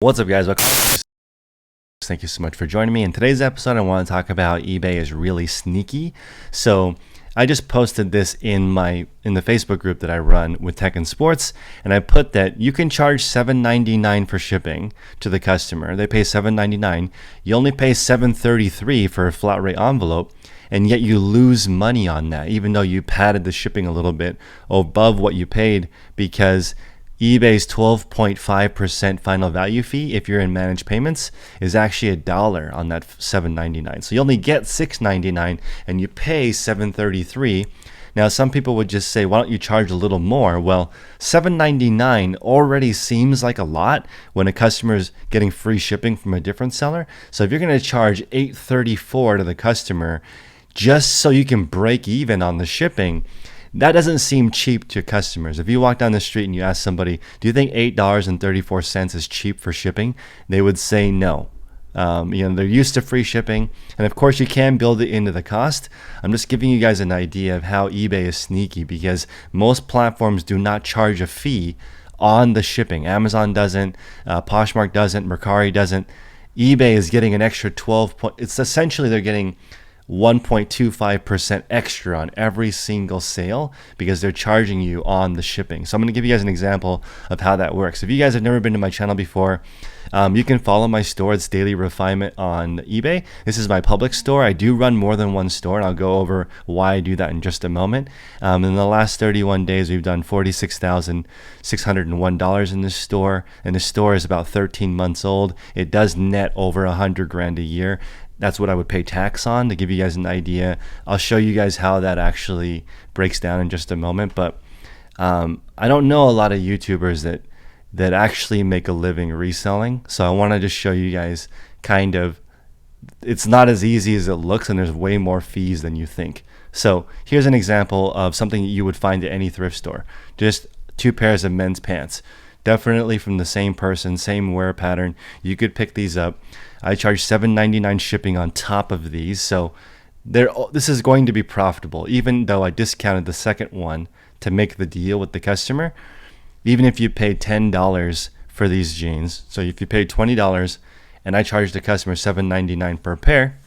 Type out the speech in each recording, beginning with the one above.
What's up, guys? Thank you so much for joining me. In today's episode, I want to talk about eBay is really sneaky. So I just posted this in the Facebook group that I run with Tech and Sports, and I put that you can charge $7.99 for shipping to the customer. They pay $7.99. You only pay $7.33 for a flat rate envelope, and yet you lose money on that, even though you padded the shipping a little bit above what you paid, because eBay's 12.5% final value fee, if you're in managed payments, is actually $1 on that $7.99. So you only get $6.99 and you pay $7.33. Now, some people would just say, why don't you charge a little more? Well, $7.99 already seems like a lot when a customer is getting free shipping from a different seller. So if you're going to charge $8.34 to the customer just so you can break even on the shipping, that doesn't seem cheap to customers. If you walk down the street and you ask somebody, do you think $8.34 is cheap for shipping? They would say no. They're used to free shipping. And of course, you can build it into the cost. I'm just giving you guys an idea of how eBay is sneaky, because most platforms do not charge a fee on the shipping. Amazon doesn't, Poshmark doesn't, Mercari doesn't. eBay is getting an extra 12 point. It's essentially they're getting 1.25% extra on every single sale because they're charging you on the shipping. So I'm going to give you guys an example of how that works. If you guys have never been to my channel before, you can follow my store. It's Daily Refinement on eBay. This is my public store. I do run more than one store, and I'll go over why I do that in just a moment. In the last 31 days, we've done $46,601 in this store, and the store is about 13 months old. It does net over $100,000 a year. That's what I would pay tax on, to give you guys an idea. I'll show you guys how that actually breaks down in just a moment. But I don't know a lot of YouTubers that actually make a living reselling. So I want to just show you guys kind of, it's not as easy as it looks, and there's way more fees than you think. So here's an example of something you would find at any thrift store. Just 2 pairs of men's pants. Definitely from the same person, same wear pattern. You could pick these up. I charge $7.99 shipping on top of these. So this is going to be profitable, even though I discounted the second one to make the deal with the customer. Even if you pay $10 for these jeans, so if you pay $20 and I charge the customer $7.99 per pair,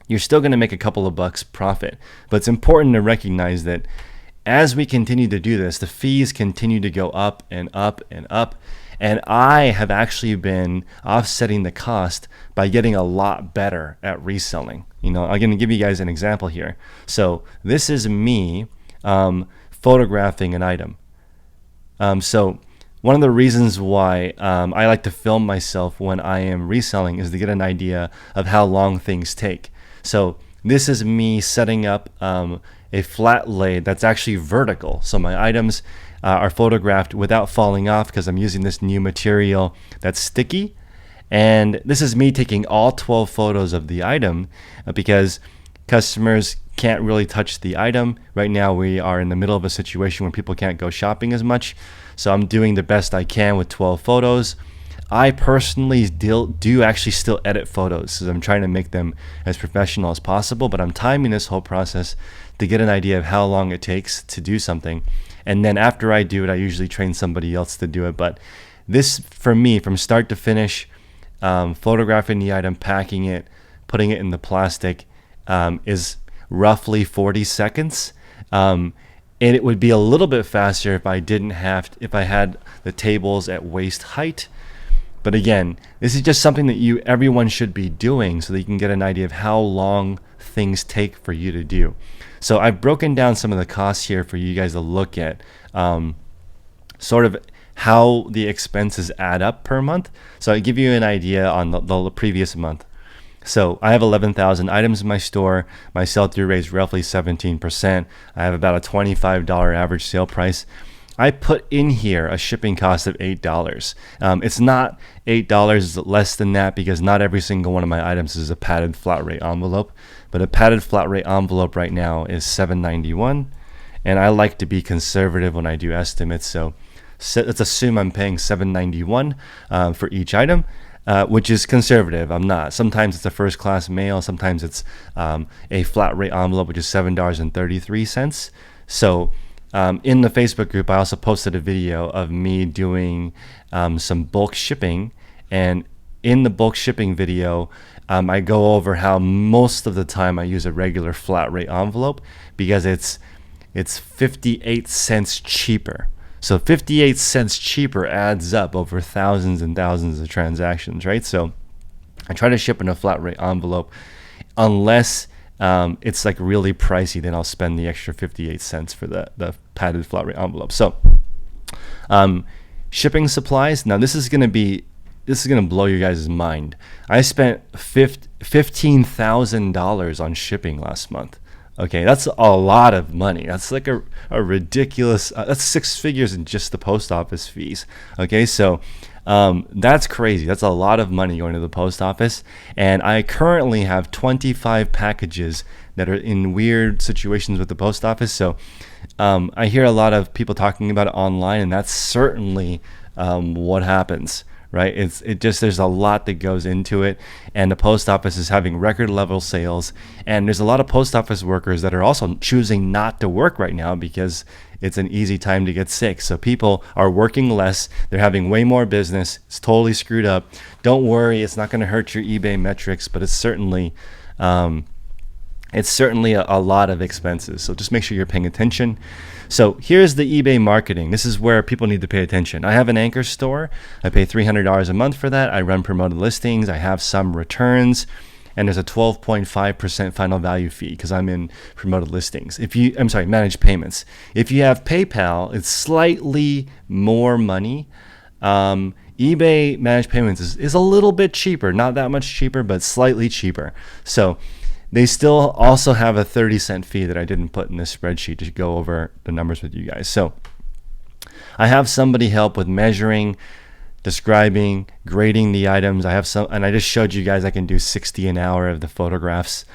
you're still going to make a couple of bucks profit. But it's important to recognize that as we continue to do this, the fees continue to go up and up and up. And I have actually been offsetting the cost by getting a lot better at reselling. I'm going to give you guys an example here. So this is me photographing an item. So one of the reasons why I like to film myself when I am reselling is to get an idea of how long things take. So this is me setting up a flat lay that's actually vertical. So my items are photographed without falling off because I'm using this new material that's sticky. And this is me taking all 12 photos of the item because customers can't really touch the item. Right now we are in the middle of a situation where people can't go shopping as much. So I'm doing the best I can with 12 photos. I personally do actually still edit photos, so I'm trying to make them as professional as possible, but I'm timing this whole process to get an idea of how long it takes to do something. And then after I do it, I usually train somebody else to do it. But this, for me, from start to finish, photographing the item, packing it, putting it in the plastic, is roughly 40 seconds. And it would be a little bit faster if I had the tables at waist height. But again, this is just something that everyone should be doing so that you can get an idea of how long things take for you to do. So I've broken down some of the costs here for you guys to look at, sort of how the expenses add up per month. So I give you an idea on the previous month. So I have 11,000 items in my store. My sell-through rate is roughly 17%. I have about a $25 average sale price. I put in here a shipping cost of $8. It's not $8, it's less than that because not every single one of my items is a padded flat rate envelope. But a padded flat rate envelope right now is $7.91. And I like to be conservative when I do estimates. So let's assume I'm paying $7.91 for each item. Which is conservative. I'm not. Sometimes it's a first class mail. Sometimes it's a flat rate envelope, which is $7.33. So in the Facebook group, I also posted a video of me doing some bulk shipping And in the bulk shipping video, I go over how most of the time I use a regular flat rate envelope because it's 58 cents cheaper. So 58 cents cheaper adds up over thousands and thousands of transactions, right? So I try to ship in a flat rate envelope unless it's like really pricey, then I'll spend the extra 58 cents for the padded flat rate envelope. So shipping supplies. Now this is gonna blow you guys' mind. I spent $15,000 on shipping last month. Okay, that's a lot of money. That's like a ridiculous, that's 6 figures in just the post office fees. Okay, so that's crazy. That's a lot of money going to the post office. And I currently have 25 packages that are in weird situations with the post office. So I hear a lot of people talking about it online, and that's certainly what happens. Right? There's a lot that goes into it, and the post office is having record level sales, and there's a lot of post office workers that are also choosing not to work right now because it's an easy time to get sick. So people are working less, they're having way more business. It's totally screwed up. Don't worry, it's not going to hurt your eBay metrics, but it's certainly a lot of expenses. So just make sure you're paying attention. So here's the eBay marketing. This is where people need to pay attention. I have an anchor store. I pay $300 a month for that. I run promoted listings. I have some returns, and there's a 12.5% final value fee because I'm in promoted listings. Managed payments. If you have PayPal, it's slightly more money. eBay managed payments is a little bit cheaper, not that much cheaper, but slightly cheaper. So they still also have a 30-cent fee that I didn't put in this spreadsheet to go over the numbers with you guys. So I have somebody help with measuring, describing, grading the items. I just showed you guys I can do 60 an hour of the photographs.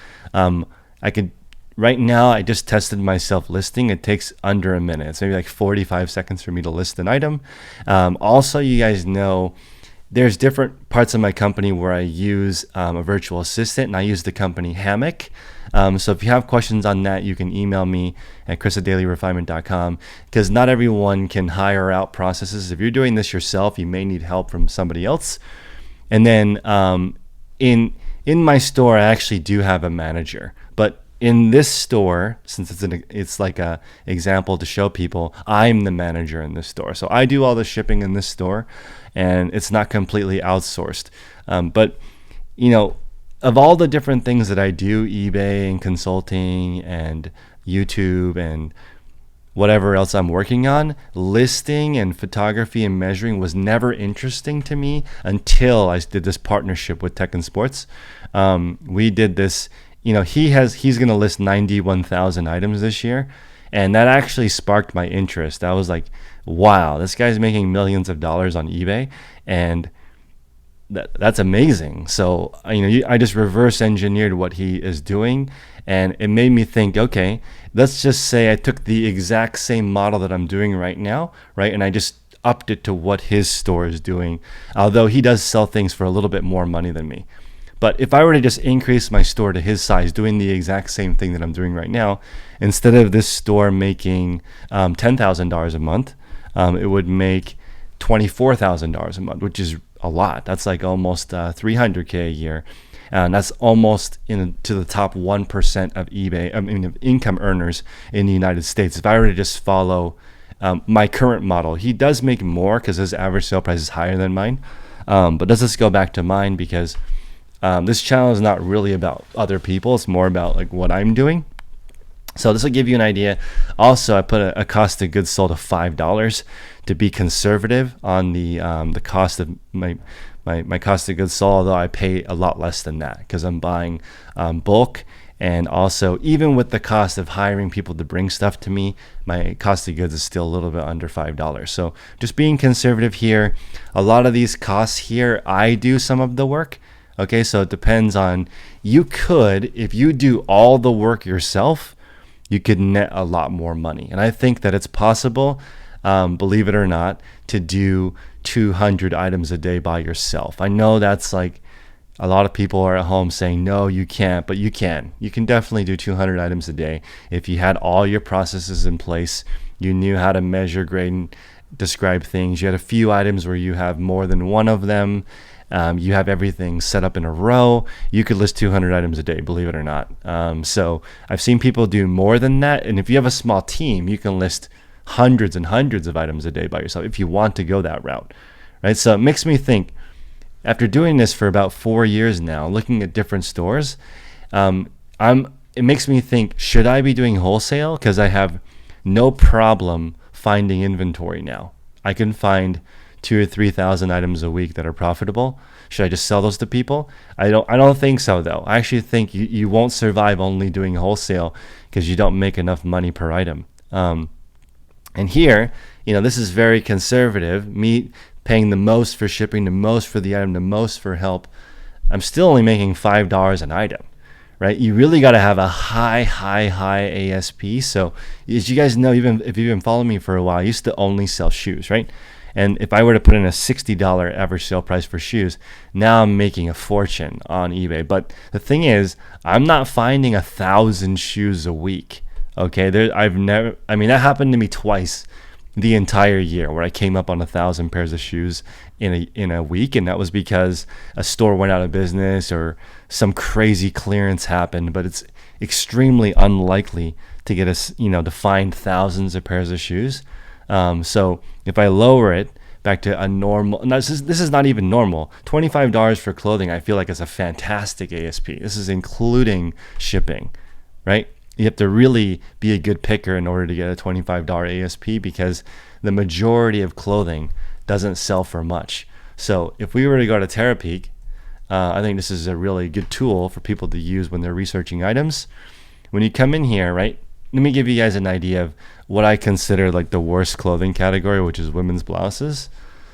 Right now, I just tested myself listing. It takes under a minute. It's maybe like 45 seconds for me to list an item. Also, you guys know there's different parts of my company where I use a virtual assistant, and I use the company Hammock. So if you have questions on that, you can email me at chris@dailyrefinement.com, because not everyone can hire out processes. If you're doing this yourself, you may need help from somebody else. And then in my store, I actually do have a manager. But in this store, since it's like a example to show people, I'm the manager in this store. So I do all the shipping in this store, and it's not completely outsourced. But of all the different things that I do, eBay and consulting and YouTube and whatever else I'm working on, listing and photography and measuring was never interesting to me until I did this partnership with Tech and Sports. We did this. He's going to list 91,000 items this year, and that actually sparked my interest. I was like, wow, this guy's making millions of dollars on eBay, and that's amazing. So I just reverse engineered what he is doing, and it made me think, okay, let's just say I took the exact same model that I'm doing right now, right, and I just upped it to what his store is doing, although he does sell things for a little bit more money than me. But if I were to just increase my store to his size, doing the exact same thing that I'm doing right now, instead of this store making $10,000 a month, it would make $24,000 a month, which is a lot. That's like almost $300K a year. And that's almost to the top 1% of eBay, of income earners in the United States. If I were to just follow my current model, he does make more because his average sale price is higher than mine. But let's just go back to mine, because this channel is not really about other people. It's more about like what I'm doing. So this will give you an idea. Also, I put a cost of goods sold of $5 to be conservative on the cost of my cost of goods sold, although I pay a lot less than that because I'm buying bulk. And also, even with the cost of hiring people to bring stuff to me, my cost of goods is still a little bit under $5. So just being conservative here. A lot of these costs here, I do some of the work. Okay, so it depends on, you could, if you do all the work yourself, you could net a lot more money. And I think that it's possible, believe it or not, to do 200 items a day by yourself. I know that's like, a lot of people are at home saying, no, you can't, but you can. You can definitely do 200 items a day. If you had all your processes in place, you knew how to measure, grade, and describe things. You had a few items where you have more than one of them. You have everything set up in a row. You could list 200 items a day, believe it or not. So I've seen people do more than that. And if you have a small team, you can list hundreds and hundreds of items a day by yourself if you want to go that route, right? So it makes me think, after doing this for about 4 years now, looking at different stores, it makes me think, should I be doing wholesale? Because I have no problem finding inventory now. I can find 2,000 or 3,000 items a week that are profitable. Should I just sell those to people? I don't think so, though. I actually think you won't survive only doing wholesale because you don't make enough money per item. And here, this is very conservative. Me paying the most for shipping, the most for the item, the most for help. I'm still only making $5 an item, right? You really got to have a high ASP. So as you guys know, even if you've been following me for a while, I used to only sell shoes, right? And if I were to put in a $60 average sale price for shoes, now I'm making a fortune on eBay. But the thing is, I'm not finding 1,000 shoes a week. Okay, that happened to me twice the entire year, where I came up on 1,000 pairs of shoes in a week, and that was because a store went out of business or some crazy clearance happened. But it's extremely unlikely to get us, to find thousands of pairs of shoes. So if I lower it back to a normal, this is not even normal, $25 for clothing, I feel like it's a fantastic ASP. This is including shipping, right? You have to really be a good picker in order to get a $25 ASP, because the majority of clothing doesn't sell for much. So if we were to go to Terapeak, I think this is a really good tool for people to use when they're researching items. When you come in here, right, let me give you guys an idea of what I consider like the worst clothing category, which is women's blouses.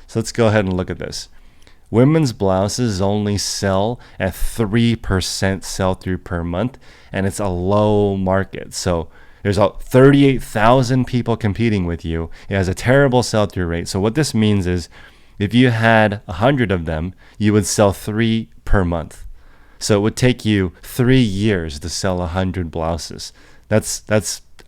So let's go ahead and look at this. Women's blouses only sell at 3% sell-through per month, and it's a low market. So there's 38,000 people competing with you. It has a terrible sell-through rate. So what this means is, if you had 100 of them, you would sell 3 per month. So it would take you 3 years to sell 100 blouses. That's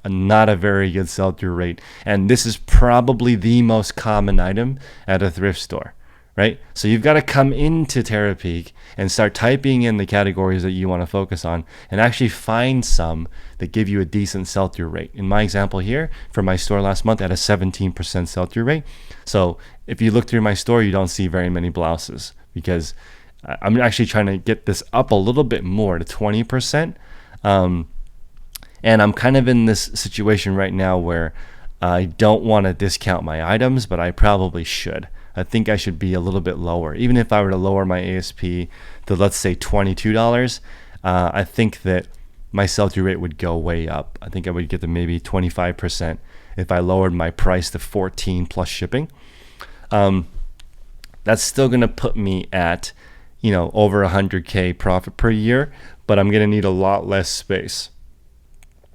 not a very good sell-through rate. And this is probably the most common item at a thrift store, right? So you've got to come into Terapeak and start typing in the categories that you want to focus on and actually find some that give you a decent sell-through rate. In my example here, for my store last month, I had a 17% sell-through rate. So if you look through my store, you don't see very many blouses, because I'm actually trying to get this up a little bit more to 20%. And I'm kind of in this situation right now where I don't want to discount my items, but I probably should. I think I should be a little bit lower. Even if I were to lower my ASP to, let's say, $22, I think that my sell-through rate would go way up. I think I would get to maybe 25% if I lowered my price to $14 plus shipping. That's still going to put me at, over 100K profit per year, but I'm going to need a lot less space.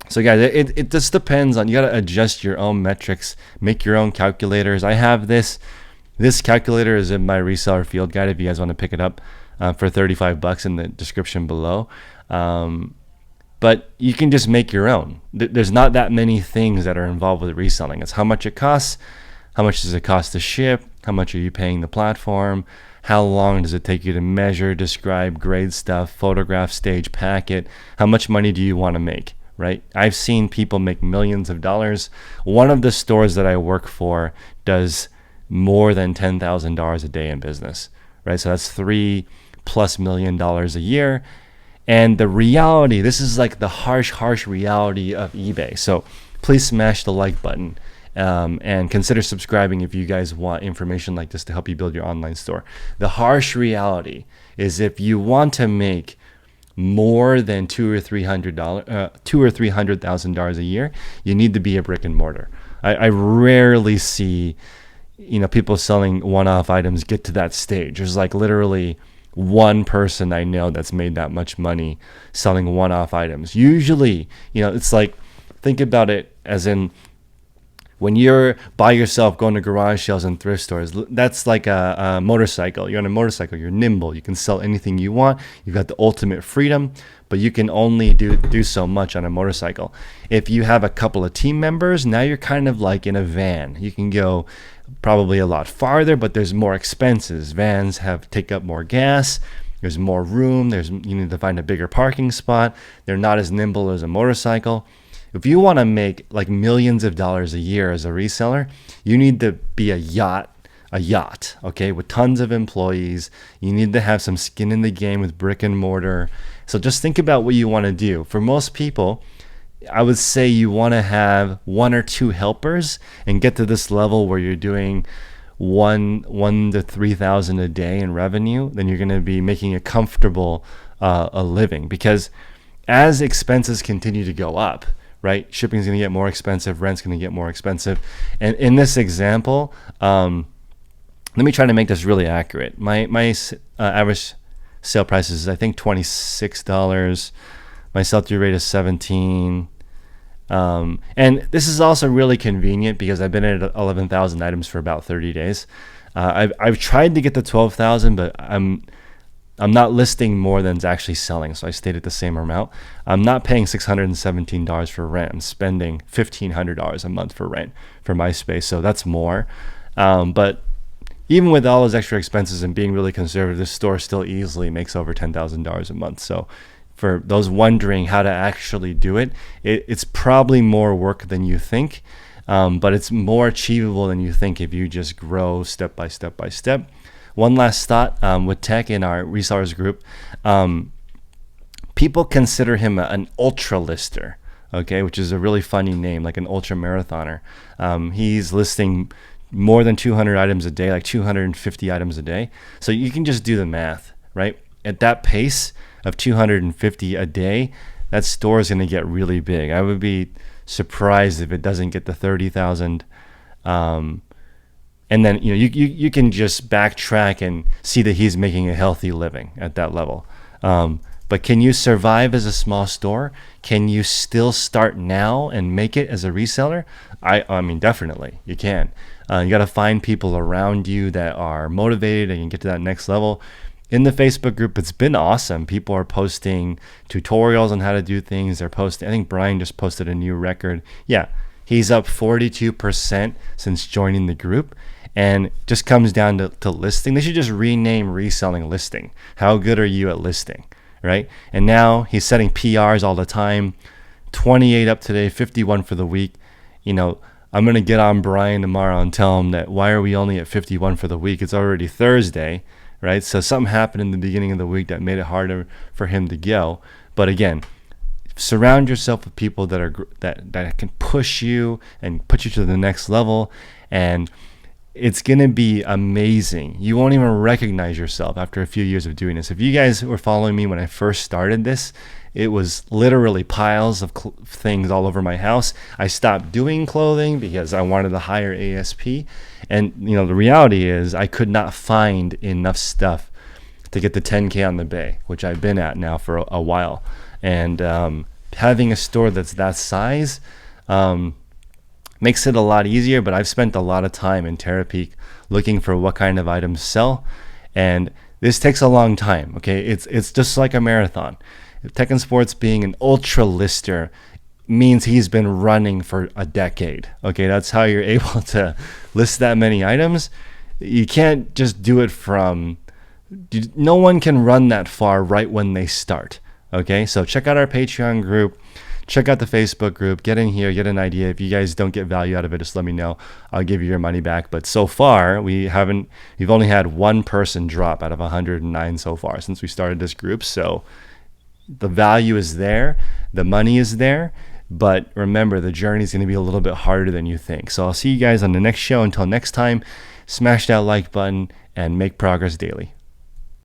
So guys, it just depends on, you got to adjust your own metrics, make your own calculators. I have this calculator is in my reseller field guide if you guys want to pick it up for $35 in the description below. But you can just make your own. There's not that many things that are involved with reselling. It's how much it costs, how much does it cost to ship, how much are you paying the platform, how long does it take you to measure, describe, grade stuff, photograph, stage, pack it, how much money do you want to make? Right? I've seen people make millions of dollars. One of the stores that I work for does more than $10,000 a day in business, right? So that's $3+ million a year. And the reality, this is like the harsh reality of eBay. So please smash the like button and consider subscribing if you guys want information like this to help you build your online store. The harsh reality is, if you want to make more than $200,000 a year, you need to be a brick and mortar. I rarely see, people selling one-off items get to that stage. There's like literally one person I know that's made that much money selling one-off items. Usually, it's like, think about it as in, when you're by yourself going to garage sales and thrift stores, that's like a motorcycle. You're on a motorcycle, you're nimble, you can sell anything you want, you've got the ultimate freedom, but you can only do so much on a motorcycle. If you have a couple of team members, now you're kind of like in a van. You can go probably a lot farther, but there's more expenses. Vans take up more gas. There's more room. You need to find a bigger parking spot. They're not as nimble as a motorcycle. If you want to make like millions of dollars a year as a reseller, you need to be a yacht, okay, with tons of employees. You need to have some skin in the game with brick and mortar. So just think about what you want to do. For most people, I would say you want to have 1 or 2 helpers and get to this level where you're doing one to 3,000 a day in revenue. Then you're going to be making a comfortable a living, because as expenses continue to go up, right? Shipping is going to get more expensive. Rent's going to get more expensive. And in this example, let me try to make this really accurate. My average sale price is, I think, $26. My sell-through rate is 17. And this is also really convenient because I've been at 11,000 items for about 30 days. I've tried to get to 12,000, but I'm not listing more than's actually selling, so I stayed at the same amount. I'm not paying $617 for rent. I'm spending $1,500 a month for rent for my space, so that's more. But even with all those extra expenses and being really conservative, this store still easily makes over $10,000 a month. So for those wondering how to actually do it, it's probably more work than you think, but it's more achievable than you think if you just grow step by step by step. One last thought with Tech in our resellers group, people consider him an ultra lister, okay, which is a really funny name, like an ultra marathoner. He's listing more than 200 items a day, like 250 items a day. So you can just do the math, right? At that pace of 250 a day, that store is going to get really big. I would be surprised if it doesn't get to 30,000. And then you can just backtrack and see that he's making a healthy living at that level. But can you survive as a small store? Can you still start now and make it as a reseller? I mean, definitely you can. You got to find people around you that are motivated and can get to that next level. In the Facebook group, it's been awesome. People are posting tutorials on how to do things. They're posting, I think Brian just posted a new record. Yeah, he's up 42% since joining the group. And just comes down to listing. They should just rename reselling listing. How good are you at listing, right? And now he's setting PRs all the time. 28 up today, 51 for the week. I'm going to get on Brian tomorrow and tell him that why are we only at 51 for the week? It's already Thursday, right? So something happened in the beginning of the week that made it harder for him to go. But again, surround yourself with people that can push you and put you to the next level, and it's going to be amazing. You won't even recognize yourself after a few years of doing this. If you guys were following me when I first started this, it was literally piles of things all over my house. I stopped doing clothing because I wanted a higher ASP. And the reality is I could not find enough stuff to get the 10K on the bay, which I've been at now for a while. And having a store that's that size makes it a lot easier, but I've spent a lot of time in Terapeak looking for what kind of items sell. And this takes a long time, okay? It's just like a marathon. Tech and Sports being an ultra lister means he's been running for a decade. Okay, that's how you're able to list that many items. You can't just do it no one can run that far right when they start. Okay, so check out our Patreon group, check out the Facebook group, get in here, get an idea. If you guys don't get value out of it, just let me know. I'll give you your money back. But so far, we've only had one person drop out of 109 so far since we started this group. So the value is there, the money is there, but remember, the journey is going to be a little bit harder than you think. So I'll see you guys on the next show. Until next time, smash that like button and make progress daily.